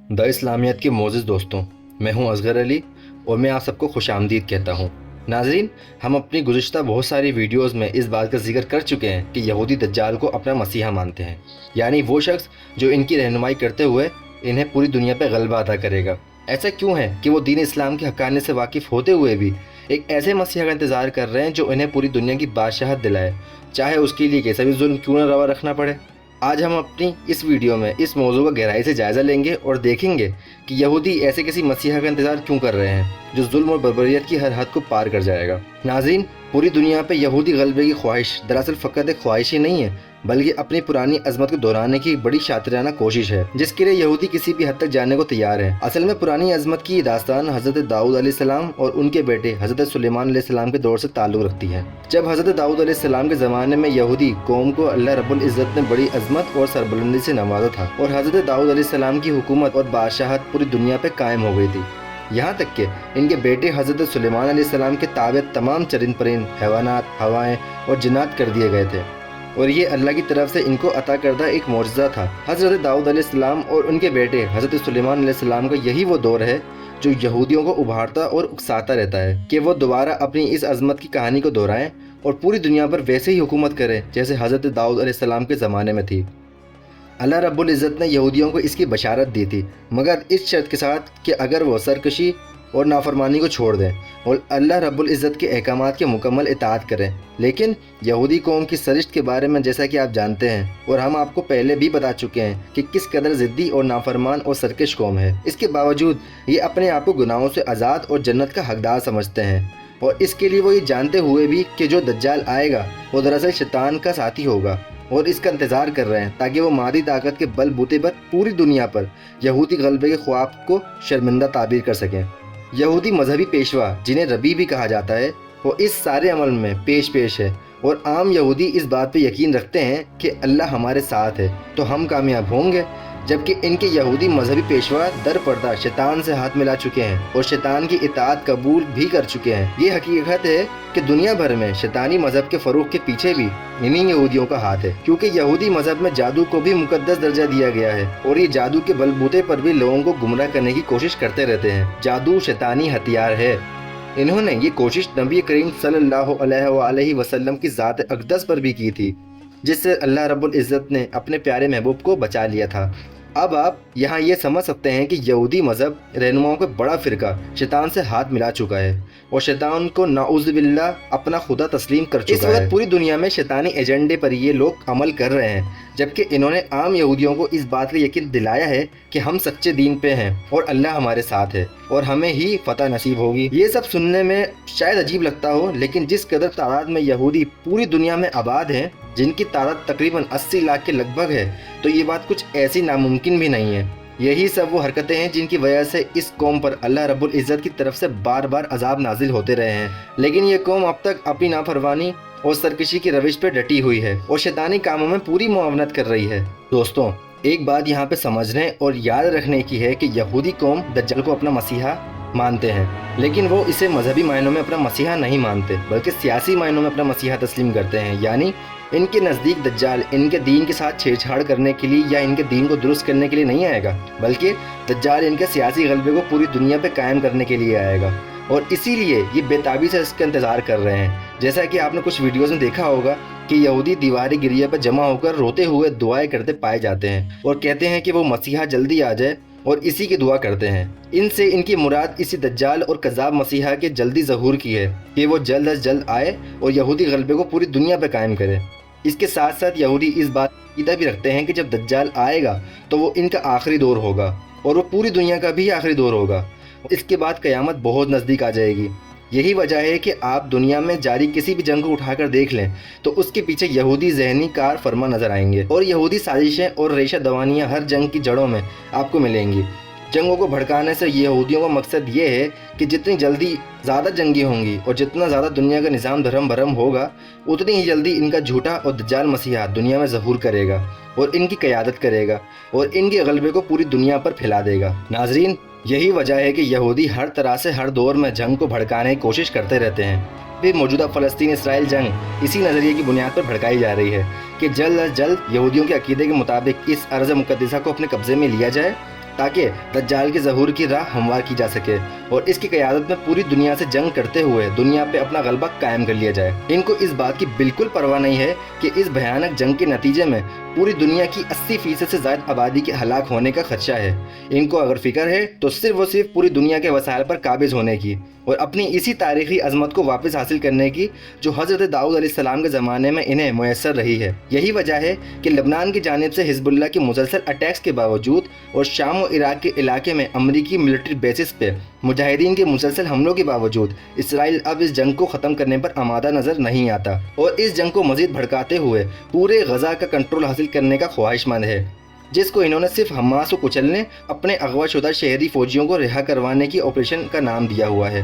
The इस्लामियत के मोअज़्ज़िज़ दोस्तों, मैं हूं असगर अली और मैं आप सबको खुश आमदीद कहता हूं। नाज़रीन, हम अपनी गुज़िश्ता बहुत सारी वीडियोज़ में इस बात का जिक्र कर चुके हैं कि यहूदी दज्जाल को अपना मसीहा मानते हैं, यानी वो शख्स जो इनकी रहनुमाई करते हुए इन्हें पूरी दुनिया पर गलबा अता करेगा। ऐसा क्यों है कि वो दीन इस्लाम के हक़ानियत से वाकिफ़ होते हुए भी एक ऐसे मसीहा का इंतज़ार कर रहे हैं जो इन्हें पूरी दुनिया की बादशाहत दिलाए, चाहे उसके लिए कैसा भी जुल्म क्यों न रवा रखना पड़े। आज हम अपनी इस वीडियो में इस मौजू का गहराई से जायज़ा लेंगे और देखेंगे कि यहूदी ऐसे किसी मसीहा का इंतज़ार क्यों कर रहे हैं जो जुल्म और बर्बरियत की हर हद को पार कर जाएगा। नाज़रीन, पूरी दुनिया पे यहूदी गलबे की ख्वाहिश दरअसल फ़कत एक ख्वाहिश ही नहीं है, बल्कि अपनी पुरानी अजमत को दोहराने की बड़ी शातिराना कोशिश है, जिसके लिए यहूदी किसी भी हद तक जाने को तैयार है। असल में पुरानी अजमत की दास्तान हज़रत दाऊद अलैहिस्सलाम और उनके बेटे हज़रत सुलेमान अलैहिस्सलाम के दौर से ताल्लुक़ रखती है। जब हज़रत दाऊद अलैहिस्सलाम के ज़माने में यहूदी कौम को अल्लाह रब्बुल इज़्ज़त ने बड़ी अजमत और सरबुलंदी से नवाजा था और हज़रत दाऊद अलैहिस्सलाम की हुकूमत और बादशाहत पूरी दुनिया पर कायम हो गई थी। यहाँ तक कि इनके बेटे हज़रत सुलेमान अलैहिस्सलाम के ताबे तमाम चरिंद परिंद, हैवानात, हवाएं और जिन्नात कर दिए गए थे और ये अल्लाह की तरफ से इनको अता करदा एक मौजज़ा था। हज़रत दाऊद अलैहिस्सलाम और उनके बेटे हज़रत सुलेमान अलैहिस्सलाम का यही वो दौर है जो यहूदियों को उभारता और उकसाता रहता है कि वो दोबारा अपनी इस अज़मत की कहानी को दोहराएं और पूरी दुनिया पर वैसे ही हुकूमत करें जैसे हज़रत दाऊद अलैहिस्सलाम के ज़माने में थी। अल्लाह रब्बुल इज़्ज़त ने यहूदियों को इसकी बशारत दी थी, मगर इस शर्त के साथ कि अगर वो सरकशी और नाफरमानी को छोड़ दें और अल्लाह रब्बुल इज़्ज़त के अहकामात के मुकम्मल इताअत करें। लेकिन यहूदी कौम की सरिश्त के बारे में जैसा कि आप जानते हैं और हम आपको पहले भी बता चुके हैं कि किस कदर ज़िद्दी और नाफरमान और सरकश कौम है। इसके बावजूद ये अपने आप को गुनाहों से आज़ाद और जन्नत का हकदार समझते हैं और इसके लिए वो ये जानते हुए भी कि जो दज्जाल आएगा वो दरअसल शैतान का साथी होगा और इसका इंतज़ार कर रहे हैं ताकि वो मादी ताकत के बल बूते पर पूरी दुनिया पर यहूदी गलबे के ख्वाब को शर्मिंदा ताबीर कर सकें। यहूदी मजहबी पेशवा, जिन्हें रबी भी कहा जाता है, वो इस सारे अमल में पेश है और आम यहूदी इस बात पे यकीन रखते हैं कि अल्लाह हमारे साथ है तो हम कामयाब होंगे, जबकि इनके यहूदी मजहबी पेशवा दर पर्दा शैतान से हाथ मिला चुके हैं और शैतान की इताअत कबूल भी कर चुके हैं। ये हकीकत है कि दुनिया भर में शैतानी मजहब के फ़रोग़ के पीछे भी इन्हीं यहूदियों का हाथ है, क्योंकि यहूदी मजहब में जादू को भी मुकद्दस दर्जा दिया गया है और ये जादू के बलबूते पर भी लोगों को गुमराह करने की कोशिश करते रहते हैं। जादू शैतानी हथियार है। इन्होंने ये कोशिश नबी करीम सल्लल्लाहु अलैहि वसल्लम की ज़ात अक़दस पर भी की थी, जिससे अल्लाह रब्बुल इज़्ज़त ने अपने प्यारे महबूब को बचा लिया था। अब आप यहाँ ये समझ सकते हैं कि यहूदी मज़हब रहनुमाओं का बड़ा फ़िरका शैतान से हाथ मिला चुका है और शैतान को नाउज़ बिल्लाह अपना खुदा तस्लीम कर चुका है। इस वक्त पूरी दुनिया में शैतानी एजेंडे पर ये लोग अमल कर रहे हैं, जबकि इन्होंने आम यहूदियों को इस बात का यकीन दिलाया है कि हम सच्चे दीन पे हैं और अल्लाह हमारे साथ है और हमें ही फतह नसीब होगी। ये सब सुनने में शायद अजीब लगता हो, लेकिन जिस कदर तादाद में यहूदी पूरी दुनिया में आबाद हैं, जिनकी तादाद तकरीबन 80 लाख के लगभग है, तो ये बात कुछ ऐसी नामुमकिन भी नहीं है। यही सब वो हरकतें हैं जिनकी वजह से इस कौम पर अल्लाह रब्बुल इज़्ज़त की तरफ से बार बार अजाब नाजिल होते रहे हैं। लेकिन ये कौम अब तक अपनी नाफरमानी और सरकशी की रविश पर डटी हुई है और शैतानी कामों में पूरी मुआवनत कर रही है। दोस्तों, एक बात यहाँ पे समझने और याद रखने की है कि यहूदी कौम दज्जाल को अपना मसीहा मानते हैं, लेकिन वो इसे मजहबी मायनों में अपना मसीहा नहीं मानते, बल्कि सियासी मायनों में अपना मसीहा तस्लीम करते हैं। यानी इनके नज़दीक दज्जाल इनके दीन के साथ छेड़छाड़ करने के लिए या इनके दीन को दुरुस्त करने के लिए नहीं आएगा, बल्कि दज्जाल इनके सियासी गलबे को पूरी दुनिया पे कायम करने के लिए आएगा और इसीलिए ये बेताबी से इसका इंतज़ार कर रहे हैं। जैसा कि आपने कुछ वीडियोज़ में देखा होगा कि यहूदी दीवारी गिरिया पर जमा होकर रोते हुए दुआएं करते पाए जाते हैं और कहते हैं कि वो मसीहा जल्दी आ जाए और इसी की दुआ करते हैं। इनसे इनकी मुराद इसी दज्जाल और कज़ाब मसीहा के जल्दी ज़हूर की है कि वो जल्द अज जल्द आए और यहूदी गलबे को पूरी दुनिया पर कायम करे। इसके साथ साथ यहूदी इस बात की भी रखते हैं कि जब दज्जाल आएगा तो वो इनका आखिरी दौर होगा और वो पूरी दुनिया का भी आखिरी दौर होगा। इसके बाद क़यामत बहुत नज़दीक आ जाएगी। यही वजह है कि आप दुनिया में जारी किसी भी जंग को उठाकर देख लें तो उसके पीछे यहूदी ज़हनी कार फरमा नज़र आएंगे और यहूदी साजिशें और रेशा दवानियाँ हर जंग की जड़ों में आपको मिलेंगी। जंगों को भड़काने से यहूदियों का मकसद ये है कि जितनी जल्दी ज़्यादा जंगी होंगी और जितना ज़्यादा दुनिया का निज़ाम धर्म भरम होगा, उतनी ही जल्दी इनका झूठा और दज्जाल मसीहा दुनिया में ज़हूर करेगा और इनकी क़यादत करेगा और इनके गलबे को पूरी दुनिया पर फैला देगा। नाज़रीन, यही वजह है कि यहूदी हर तरह से हर दौर में जंग को भड़काने की कोशिश करते रहते हैं। भी मौजूदा फ़लस्तीन इसराइल जंग इसी नज़रिए की बुनियाद पर भड़काई जा रही है कि जल्द अज जल्द यहूदियों के अकीदे के मुताबिक इस अर्ज़ मुक़द्दसा को अपने कब्ज़े में लिया जाए تاکہ دجال کے ظہور کی راہ ہموار کی جا سکے اور اس کی قیادت میں پوری دنیا سے جنگ کرتے ہوئے دنیا پہ اپنا غلبہ قائم کر لیا جائے۔ ان کو اس بات کی بالکل پرواہ نہیں ہے کہ اس بھیانک جنگ کے نتیجے میں پوری دنیا کی 80% سے زائد آبادی کے ہلاک ہونے کا خدشہ ہے۔ ان کو اگر فکر ہے تو صرف و صرف پوری دنیا کے وسائل پر قابض ہونے کی اور اپنی اسی تاریخی عظمت کو واپس حاصل کرنے کی جو حضرت داؤد علیہ السلام کے زمانے میں انہیں میسر رہی ہے۔ یہی وجہ ہے کہ لبنان کی جانب سے حزب اللہ کے مسلسل اٹیکس کے باوجود اور شام و عراق کے علاقے میں امریکی ملٹری بیسز پہ مجاہدین کے مسلسل حملوں کے باوجود اسرائیل اب اس جنگ کو ختم کرنے پر آمادہ نظر نہیں آتا اور اس جنگ کو مزید بھڑکاتے ہوئے پورے غزہ کا کنٹرول حاصل کرنے کا خواہش مند ہے، جس کو انہوں نے صرف حماس کو کچلنے، اپنے اغوا شدہ شہری فوجیوں کو رہا کروانے کی آپریشن کا نام دیا ہوا ہے،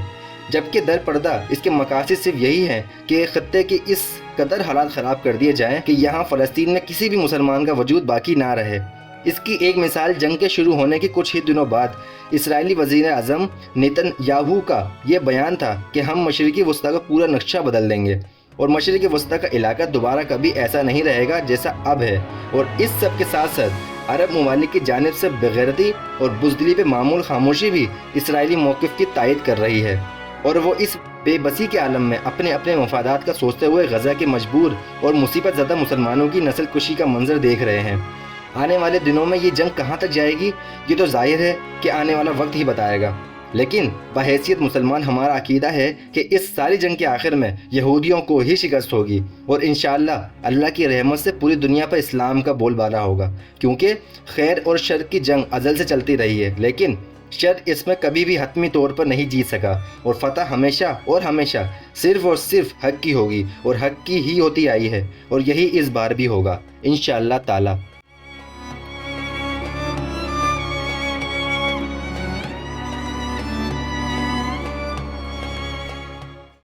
جبکہ در پردہ اس کے مقاصد صرف یہی ہیں کہ خطے کے اس قدر حالات خراب کر دیے جائیں کہ یہاں فلسطین میں کسی بھی مسلمان کا وجود باقی نہ رہے۔ اس کی ایک مثال جنگ کے شروع ہونے کے کچھ ہی دنوں بعد اسرائیلی وزیر اعظم نیتن یاہو کا یہ بیان تھا کہ ہم مشرقی وسطی کا پورا نقشہ بدل دیں گے اور مشرقی وسطی کا علاقہ دوبارہ کبھی ایسا نہیں رہے گا جیسا اب ہے، اور اس سب کے ساتھ ساتھ عرب ممالک کی جانب سے بغیرتی اور بزدلی پہ معمول خاموشی بھی اسرائیلی موقف کی تائید کر رہی ہے، اور وہ اس بے بسی کے عالم میں اپنے اپنے مفادات کا سوچتے ہوئے غزہ کے مجبور اور مصیبت زدہ مسلمانوں کی نسل کشی کا منظر دیکھ رہے ہیں۔ آنے والے دنوں میں یہ جنگ کہاں تک جائے گی یہ تو ظاہر ہے کہ آنے والا وقت ہی بتائے گا، لیکن بحیثیت مسلمان ہمارا عقیدہ ہے کہ اس ساری جنگ کے آخر میں یہودیوں کو ہی شکست ہوگی اور انشاءاللہ اللہ کی رحمت سے پوری دنیا پر اسلام کا بول بالا ہوگا، کیونکہ خیر اور شر کی جنگ ازل سے چلتی رہی ہے، لیکن شر اس میں کبھی بھی حتمی طور پر نہیں جیت سکا اور فتح ہمیشہ اور ہمیشہ صرف اور صرف حق کی ہوگی اور حق کی ہی ہوتی آئی ہے، اور یہی اس بار بھی ہوگا انشاءاللہ تعالی۔